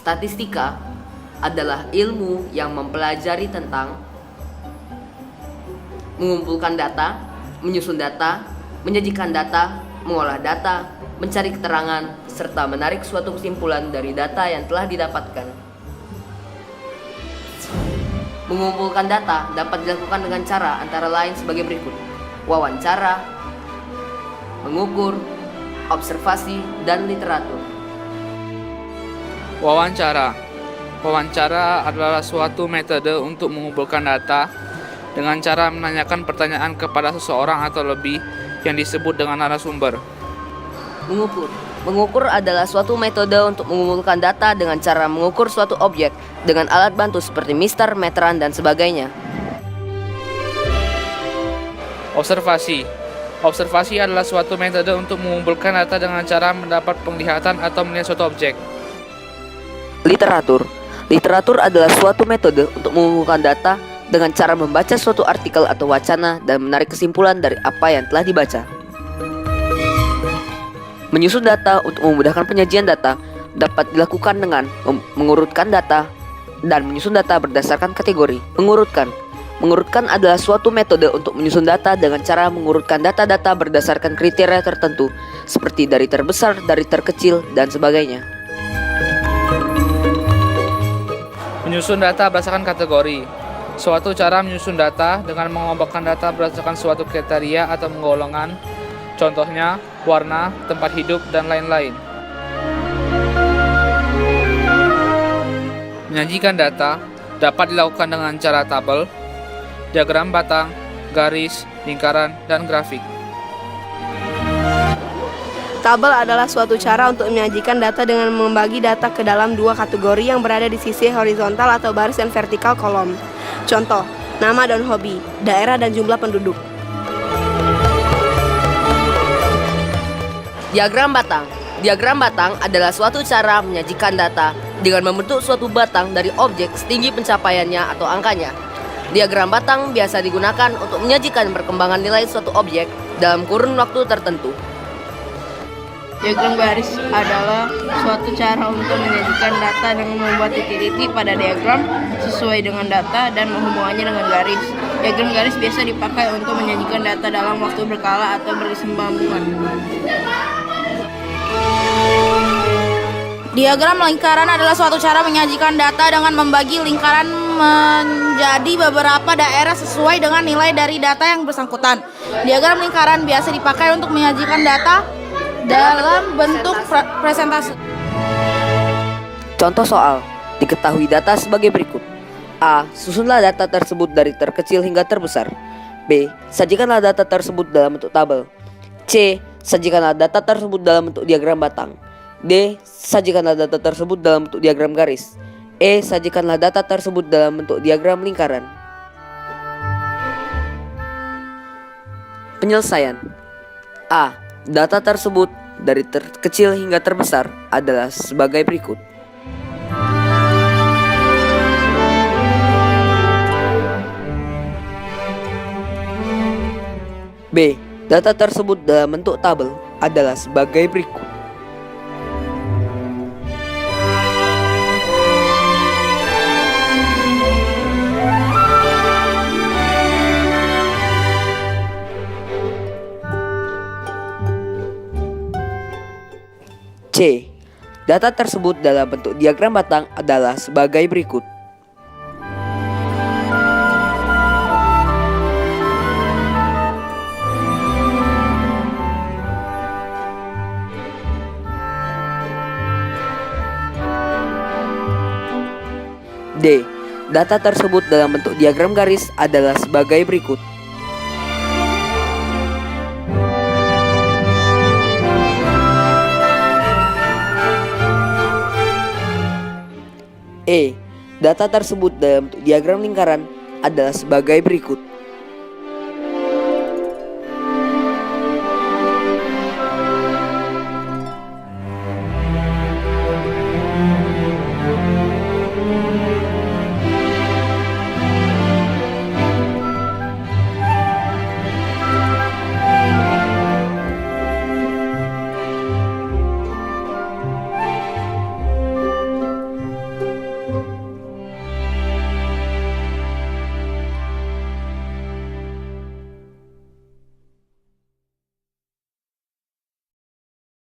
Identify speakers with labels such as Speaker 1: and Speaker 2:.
Speaker 1: Statistika adalah ilmu yang mempelajari tentang mengumpulkan data, menyusun data, menyajikan data, mengolah data, mencari keterangan, serta menarik suatu kesimpulan dari data yang telah didapatkan. Mengumpulkan data dapat dilakukan dengan cara antara lain sebagai berikut: wawancara, mengukur, observasi, dan literatur.
Speaker 2: Wawancara adalah suatu metode untuk mengumpulkan data dengan cara menanyakan pertanyaan kepada seseorang atau lebih yang disebut dengan narasumber.
Speaker 1: Mengukur adalah suatu metode untuk mengumpulkan data dengan cara mengukur suatu objek dengan alat bantu seperti mister, meteran, dan sebagainya.
Speaker 2: Observasi adalah suatu metode untuk mengumpulkan data dengan cara mendapat penglihatan atau melihat suatu objek.
Speaker 1: Literatur adalah suatu metode untuk mengumpulkan data dengan cara membaca suatu artikel atau wacana dan menarik kesimpulan dari apa yang telah dibaca. Menyusun data untuk memudahkan penyajian data dapat dilakukan dengan mengurutkan data dan menyusun data berdasarkan kategori. Mengurutkan adalah suatu metode untuk menyusun data dengan cara mengurutkan data-data berdasarkan kriteria tertentu seperti dari terbesar, dari terkecil, dan sebagainya.
Speaker 2: Menyusun data berdasarkan kategori. Suatu cara menyusun data dengan mengelompokkan data berdasarkan suatu kriteria atau penggolongan. Contohnya, warna, tempat hidup, dan lain-lain. Menyajikan data dapat dilakukan dengan cara tabel, diagram batang, garis, lingkaran, dan grafik.
Speaker 3: Tabel adalah suatu cara untuk menyajikan data dengan membagi data ke dalam dua kategori yang berada di sisi horizontal atau baris dan vertikal kolom. Contoh, nama dan hobi, daerah dan jumlah penduduk.
Speaker 1: Diagram batang adalah suatu cara menyajikan data dengan membentuk suatu batang dari objek setinggi pencapaiannya atau angkanya. Diagram batang biasa digunakan untuk menyajikan perkembangan nilai suatu objek dalam kurun waktu tertentu.
Speaker 3: Diagram garis adalah suatu cara untuk menyajikan data dengan membuat titik-titik pada diagram sesuai dengan data dan menghubungannya dengan garis. Diagram garis biasa dipakai untuk menyajikan data dalam waktu berkala atau berkesinambungan.
Speaker 4: Diagram lingkaran adalah suatu cara menyajikan data dengan membagi lingkaran menjadi beberapa daerah sesuai dengan nilai dari data yang bersangkutan. Diagram lingkaran biasa dipakai untuk menyajikan data dalam bentuk presentasi.
Speaker 1: Contoh soal, diketahui data sebagai berikut. A. Susunlah data tersebut dari terkecil hingga terbesar. B. Sajikanlah data tersebut dalam bentuk tabel. C. Sajikanlah data tersebut dalam bentuk diagram batang. D. Sajikanlah data tersebut dalam bentuk diagram garis. E. Sajikanlah data tersebut dalam bentuk diagram lingkaran. Penyelesaian. A. Data tersebut dari terkecil hingga terbesar adalah sebagai berikut. B. Data tersebut dalam bentuk tabel adalah sebagai berikut. C. Data tersebut dalam bentuk diagram batang adalah sebagai berikut. D. Data tersebut dalam bentuk diagram garis adalah sebagai berikut. E. Data tersebut dalam bentuk diagram lingkaran adalah sebagai berikut.